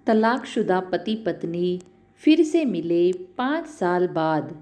तलाकशुदा पति पत्नी फिर से मिले 5 साल बाद।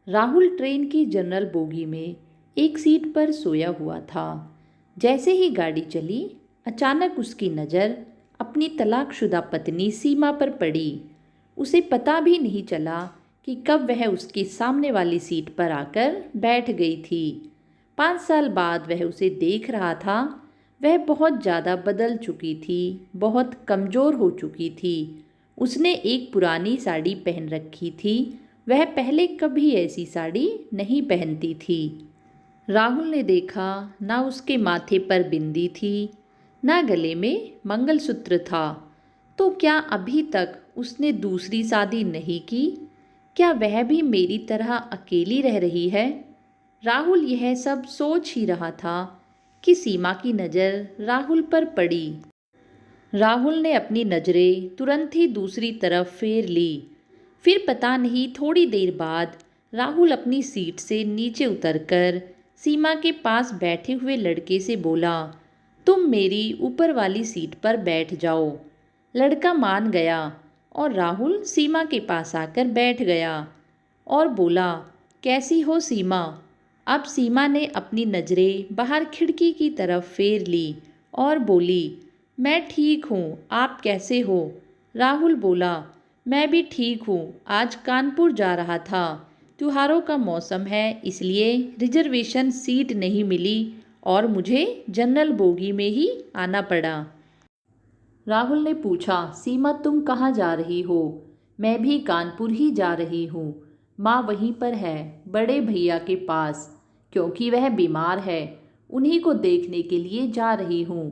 राहुल ट्रेन की जनरल बोगी में एक सीट पर सोया हुआ था। जैसे ही गाड़ी चली, अचानक उसकी नज़र अपनी तलाकशुदा पत्नी सीमा पर पड़ी। उसे पता भी नहीं चला कि कब वह उसके सामने वाली सीट पर आकर बैठ गई थी। 5 साल बाद वह उसे देख रहा था। वह बहुत ज़्यादा बदल चुकी थी, बहुत कमज़ोर हो चुकी थी। उसने एक पुरानी साड़ी पहन रखी थी। वह पहले कभी ऐसी साड़ी नहीं पहनती थी। राहुल ने देखा, ना उसके माथे पर बिंदी थी, ना गले में मंगलसूत्र था। तो क्या अभी तक उसने दूसरी शादी नहीं की? क्या वह भी मेरी तरह अकेली रह रही है? राहुल यह सब सोच ही रहा था कि सीमा की नज़र राहुल पर पड़ी। राहुल ने अपनी नज़रें तुरंत ही दूसरी तरफ फेर ली। फिर पता नहीं थोड़ी देर बाद राहुल अपनी सीट से नीचे उतरकर सीमा के पास बैठे हुए लड़के से बोला, तुम मेरी ऊपर वाली सीट पर बैठ जाओ। लड़का मान गया और राहुल सीमा के पास आकर बैठ गया और बोला, कैसी हो सीमा? अब सीमा ने अपनी नज़रें बाहर खिड़की की तरफ फेर ली और बोली, मैं ठीक हूँ, आप कैसे हो? राहुल बोला, मैं भी ठीक हूँ, आज कानपुर जा रहा था। त्योहारों का मौसम है, इसलिए रिजर्वेशन सीट नहीं मिली और मुझे जनरल बोगी में ही आना पड़ा। राहुल ने पूछा, सीमा तुम कहाँ जा रही हो? मैं भी कानपुर ही जा रही हूँ। माँ वहीं पर है, बड़े भैया के पास, क्योंकि वह बीमार है। उन्हीं को देखने के लिए जा रही हूँ।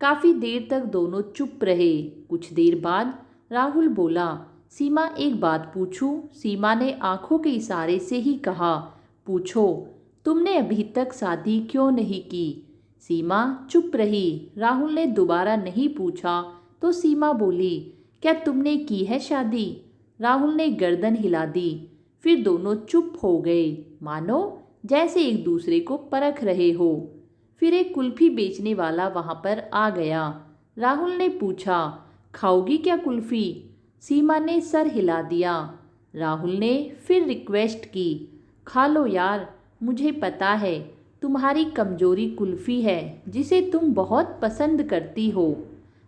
काफ़ी देर तक दोनों चुप रहे। कुछ देर बाद राहुल बोला, सीमा एक बात पूछूं? सीमा ने आंखों के इशारे से ही कहा, पूछो। तुमने अभी तक शादी क्यों नहीं की? सीमा चुप रही। राहुल ने दोबारा नहीं पूछा तो सीमा बोली, क्या तुमने की है शादी? राहुल ने गर्दन हिला दी। फिर दोनों चुप हो गए, मानो जैसे एक दूसरे को परख रहे हो। फिर एक कुल्फी बेचने वाला वहाँ पर आ गया। राहुल ने पूछा, खाओगी क्या कुल्फी? सीमा ने सर हिला दिया। राहुल ने फिर रिक्वेस्ट की, खा लो यार, मुझे पता है तुम्हारी कमजोरी कुल्फी है जिसे तुम बहुत पसंद करती हो।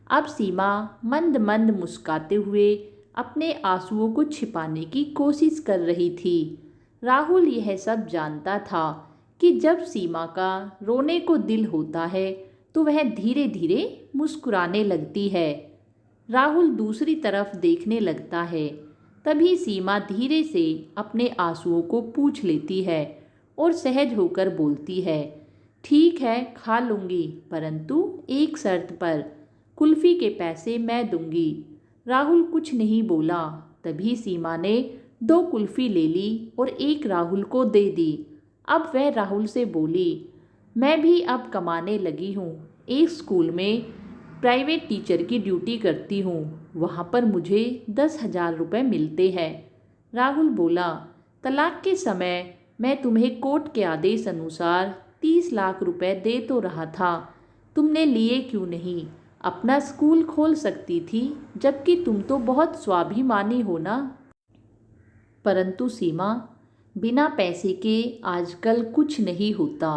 अब सीमा मंद मंद मुस्कुराते हुए अपने आंसुओं को छिपाने की कोशिश कर रही थी। राहुल यह सब जानता था कि जब सीमा का रोने को दिल होता है तो वह धीरे धीरे मुस्कुराने लगती है। राहुल दूसरी तरफ देखने लगता है। तभी सीमा धीरे से अपने आंसुओं को पोंछ लेती है और सहज होकर बोलती है, ठीक है खा लूँगी, परंतु एक शर्त पर, कुल्फ़ी के पैसे मैं दूंगी। राहुल कुछ नहीं बोला। तभी सीमा ने 2 कुल्फ़ी ले ली और एक राहुल को दे दी। अब वह राहुल से बोली, मैं भी अब कमाने लगी हूँ। एक स्कूल में प्राइवेट टीचर की ड्यूटी करती हूँ। वहाँ पर मुझे 10,000 रुपये मिलते हैं। राहुल बोला, तलाक के समय मैं तुम्हें कोर्ट के आदेश अनुसार 30 लाख रुपए दे तो रहा था, तुमने लिए क्यों नहीं? अपना स्कूल खोल सकती थी, जबकि तुम तो बहुत स्वाभिमानी हो ना। परंतु सीमा, बिना पैसे के आजकल कुछ नहीं होता।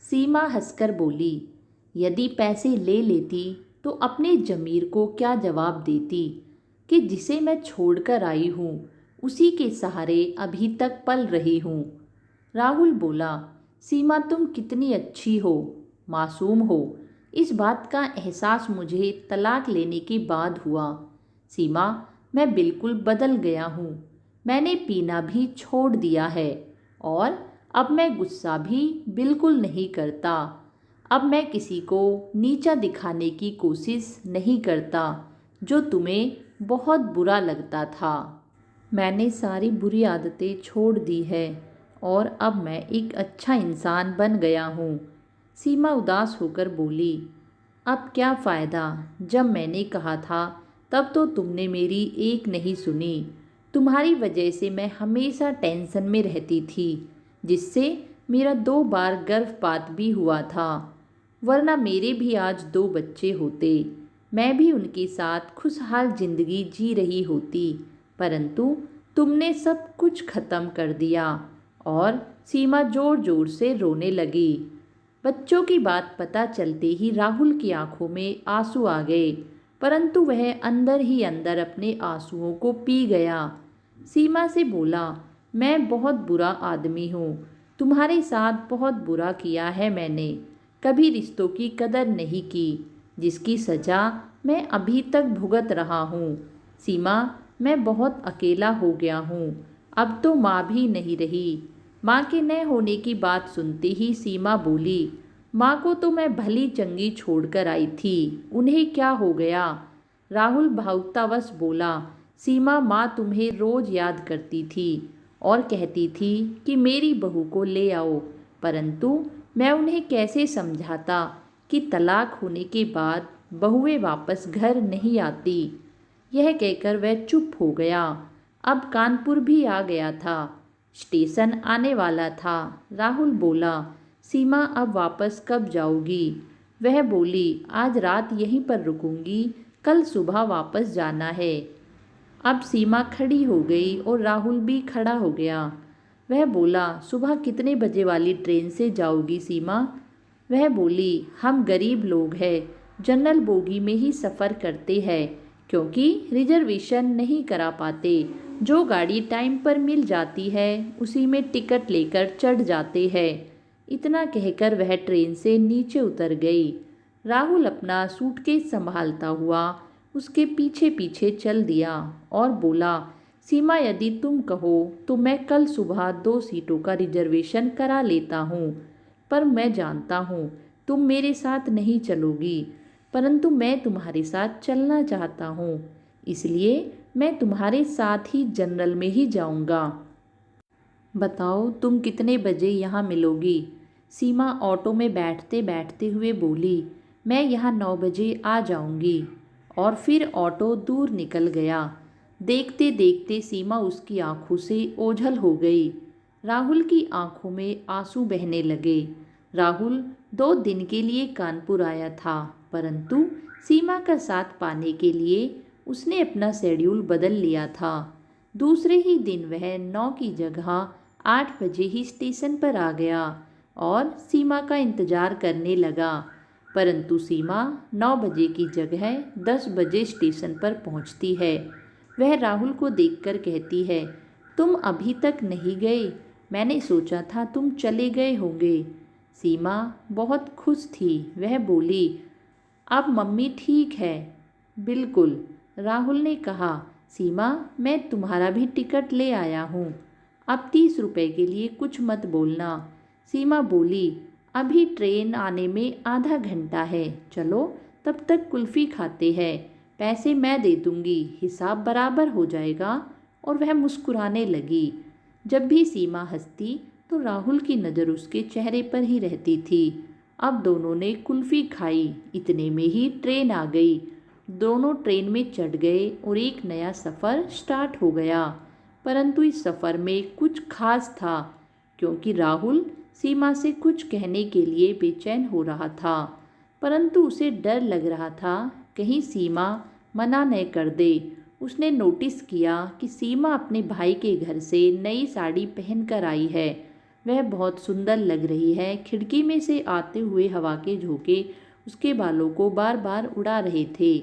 सीमा हंसकर बोली, यदि पैसे ले लेती तो अपने ज़मीर को क्या जवाब देती कि जिसे मैं छोड़कर आई हूँ उसी के सहारे अभी तक पल रही हूँ। राहुल बोला, सीमा तुम कितनी अच्छी हो, मासूम हो। इस बात का एहसास मुझे तलाक लेने के बाद हुआ। सीमा, मैं बिल्कुल बदल गया हूँ। मैंने पीना भी छोड़ दिया है और अब मैं गुस्सा भी बिल्कुल नहीं करता। अब मैं किसी को नीचा दिखाने की कोशिश नहीं करता, जो तुम्हें बहुत बुरा लगता था। मैंने सारी बुरी आदतें छोड़ दी है और अब मैं एक अच्छा इंसान बन गया हूँ। सीमा उदास होकर बोली, अब क्या फ़ायदा? जब मैंने कहा था तब तो तुमने मेरी एक नहीं सुनी। तुम्हारी वजह से मैं हमेशा टेंशन में रहती थी, जिससे मेरा 2 बार गर्भपात भी हुआ था, वरना मेरे भी आज 2 बच्चे होते। मैं भी उनके साथ खुशहाल जिंदगी जी रही होती, परंतु तुमने सब कुछ खत्म कर दिया। और सीमा जोर जोर से रोने लगी। बच्चों की बात पता चलते ही राहुल की आंखों में आंसू आ गए, परंतु वह अंदर ही अंदर अपने आंसुओं को पी गया। सीमा से बोला, मैं बहुत बुरा आदमी हूँ, तुम्हारे साथ बहुत बुरा किया है मैंने। कभी रिश्तों की कदर नहीं की, जिसकी सज़ा मैं अभी तक भुगत रहा हूँ। सीमा, मैं बहुत अकेला हो गया हूँ, अब तो माँ भी नहीं रही। माँ के न होने की बात सुनते ही सीमा बोली, माँ को तो मैं भली चंगी छोड़कर आई थी, उन्हें क्या हो गया। राहुल भावुकतावश बोला, सीमा, माँ तुम्हें रोज याद करती थी और कहती थी कि मेरी बहू को ले आओ, परंतु मैं उन्हें कैसे समझाता कि तलाक होने के बाद बहुएं वापस घर नहीं आती। यह कहकर वह चुप हो गया। अब कानपुर भी आ गया था, स्टेशन आने वाला था। राहुल बोला, सीमा, अब वापस कब जाओगी। वह बोली, आज रात यहीं पर रुकूंगी, कल सुबह वापस जाना है। अब सीमा खड़ी हो गई और राहुल भी खड़ा हो गया। वह बोला, सुबह कितने बजे वाली ट्रेन से जाओगी सीमा। वह बोली, हम गरीब लोग हैं, जनरल बोगी में ही सफ़र करते हैं, क्योंकि रिजर्वेशन नहीं करा पाते। जो गाड़ी टाइम पर मिल जाती है उसी में टिकट लेकर चढ़ जाते हैं। इतना कहकर वह ट्रेन से नीचे उतर गई। राहुल अपना सूटकेस संभालता हुआ उसके पीछे पीछे चल दिया और बोला, सीमा, यदि तुम कहो तो मैं कल सुबह 2 सीटों का रिजर्वेशन करा लेता हूँ, पर मैं जानता हूँ तुम मेरे साथ नहीं चलोगी, परंतु मैं तुम्हारे साथ चलना चाहता हूँ, इसलिए मैं तुम्हारे साथ ही जनरल में ही जाऊँगा। बताओ तुम कितने बजे यहाँ मिलोगी। सीमा ऑटो में बैठते बैठते हुए बोली, मैं यहाँ 9 बजे आ जाऊँगी। और फिर ऑटो दूर निकल गया। देखते देखते सीमा उसकी आंखों से ओझल हो गई। राहुल की आंखों में आंसू बहने लगे। राहुल 2 दिन के लिए कानपुर आया था, परंतु सीमा का साथ पाने के लिए उसने अपना शेड्यूल बदल लिया था। दूसरे ही दिन वह 9 की जगह 8 बजे ही स्टेशन पर आ गया और सीमा का इंतजार करने लगा, परंतु सीमा 9 बजे की जगह 10 बजे स्टेशन पर पहुंचती है। वह राहुल को देखकर कहती है, तुम अभी तक नहीं गए, मैंने सोचा था तुम चले गए होंगे। सीमा बहुत खुश थी। वह बोली, अब मम्मी ठीक है। बिल्कुल, राहुल ने कहा, सीमा, मैं तुम्हारा भी टिकट ले आया हूँ, अब 30 रुपए के लिए कुछ मत बोलना। सीमा बोली, अभी ट्रेन आने में आधा घंटा है, चलो तब तक कुल्फ़ी खाते हैं, पैसे मैं दे दूँगी, हिसाब बराबर हो जाएगा। और वह मुस्कुराने लगी। जब भी सीमा हंसती तो राहुल की नज़र उसके चेहरे पर ही रहती थी। अब दोनों ने कुल्फ़ी खाई, इतने में ही ट्रेन आ गई। दोनों ट्रेन में चढ़ गए और एक नया सफ़र स्टार्ट हो गया, परंतु इस सफ़र में कुछ खास था, क्योंकि राहुल सीमा से कुछ कहने के लिए बेचैन हो रहा था, परंतु उसे डर लग रहा था कहीं सीमा मना न कर दे। उसने नोटिस किया कि सीमा अपने भाई के घर से नई साड़ी पहनकर आई है। वह बहुत सुंदर लग रही है। खिड़की में से आते हुए हवा के झोंके उसके बालों को बार बार उड़ा रहे थे।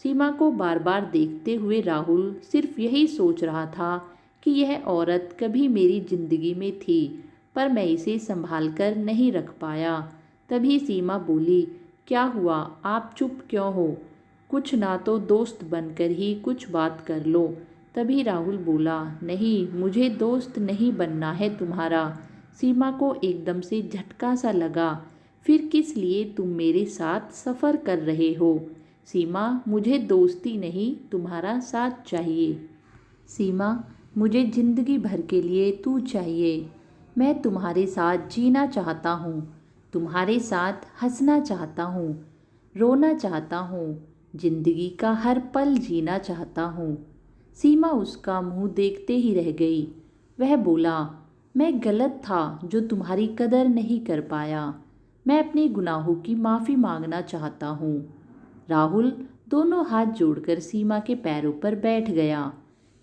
सीमा को बार बार देखते हुए राहुल सिर्फ यही सोच रहा था कि यह औरत कभी मेरी जिंदगी में थी, पर मैं इसे संभाल कर नहीं रख पाया। तभी सीमा बोली, क्या हुआ, आप चुप क्यों हो? कुछ ना तो दोस्त बनकर ही कुछ बात कर लो। तभी राहुल बोला, नहीं, मुझे दोस्त नहीं बनना है तुम्हारा। सीमा को एकदम से झटका सा लगा। फिर किस लिए तुम मेरे साथ सफ़र कर रहे हो? सीमा, मुझे दोस्ती नहीं, तुम्हारा साथ चाहिए। सीमा, मुझे ज़िंदगी भर के लिए तू चाहिए। मैं तुम्हारे साथ जीना चाहता हूँ, तुम्हारे साथ हंसना चाहता हूँ, रोना चाहता हूँ, जिंदगी का हर पल जीना चाहता हूँ। सीमा उसका मुंह देखते ही रह गई। वह बोला, मैं गलत था जो तुम्हारी कदर नहीं कर पाया। मैं अपने गुनाहों की माफ़ी मांगना चाहता हूँ। राहुल दोनों हाथ जोड़कर सीमा के पैरों पर बैठ गया।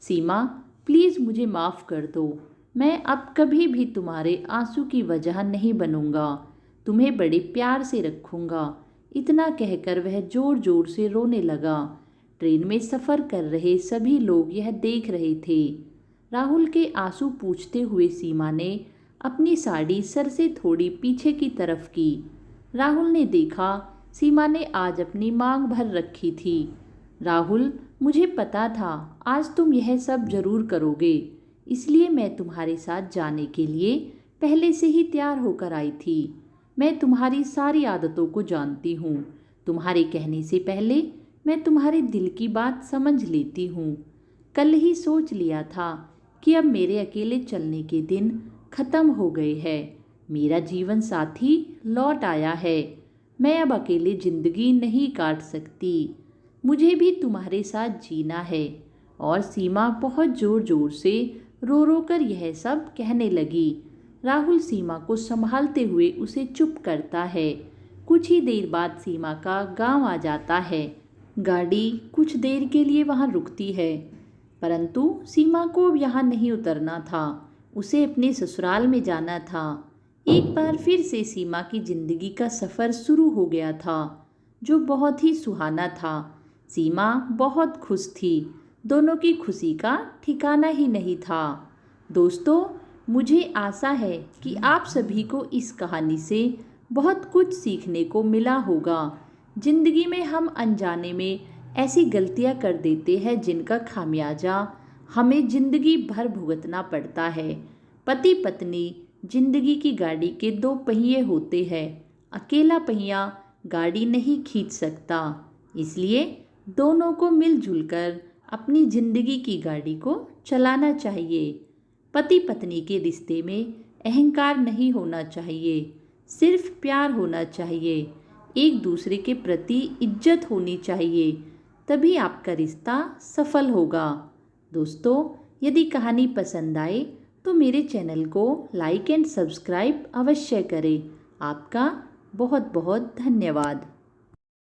सीमा, प्लीज़ मुझे माफ़ कर दो। मैं अब कभी भी तुम्हारे आंसू की वजह नहीं बनूंगा। तुम्हें बड़े प्यार से रखूंगा। इतना कहकर वह ज़ोर ज़ोर से रोने लगा। ट्रेन में सफ़र कर रहे सभी लोग यह देख रहे थे। राहुल के आंसू पूछते हुए सीमा ने अपनी साड़ी सर से थोड़ी पीछे की तरफ की। राहुल ने देखा सीमा ने आज अपनी मांग भर रखी थी। राहुल, मुझे पता था आज तुम यह सब जरूर करोगे, इसलिए मैं तुम्हारे साथ जाने के लिए पहले से ही तैयार होकर आई थी। मैं तुम्हारी सारी आदतों को जानती हूँ। तुम्हारे कहने से पहले मैं तुम्हारे दिल की बात समझ लेती हूँ। कल ही सोच लिया था कि अब मेरे अकेले चलने के दिन खत्म हो गए हैं। मेरा जीवन साथी लौट आया है। मैं अब अकेले ज़िंदगी नहीं काट सकती। मुझे भी तुम्हारे साथ जीना है। और सीमा बहुत ज़ोर ज़ोर से रो रो कर यह सब कहने लगी। राहुल सीमा को संभालते हुए उसे चुप करता है। कुछ ही देर बाद सीमा का गांव आ जाता है। गाड़ी कुछ देर के लिए वहां रुकती है, परंतु सीमा को अब यहाँ नहीं उतरना था। उसे अपने ससुराल में जाना था। एक बार फिर से सीमा की जिंदगी का सफ़र शुरू हो गया था, जो बहुत ही सुहाना था। सीमा बहुत खुश थी। दोनों की खुशी का ठिकाना ही नहीं था। दोस्तों, मुझे आशा है कि आप सभी को इस कहानी से बहुत कुछ सीखने को मिला होगा। जिंदगी में हम अनजाने में ऐसी गलतियां कर देते हैं जिनका खामियाजा हमें जिंदगी भर भुगतना पड़ता है। पति पत्नी जिंदगी की गाड़ी के दो पहिए होते हैं। अकेला पहिया गाड़ी नहीं खींच सकता, इसलिए दोनों को मिलजुल कर अपनी जिंदगी की गाड़ी को चलाना चाहिए। पति पत्नी के रिश्ते में अहंकार नहीं होना चाहिए, सिर्फ प्यार होना चाहिए। एक दूसरे के प्रति इज्जत होनी चाहिए, तभी आपका रिश्ता सफल होगा। दोस्तों, यदि कहानी पसंद आए तो मेरे चैनल को लाइक एंड सब्सक्राइब अवश्य करें। आपका बहुत बहुत धन्यवाद।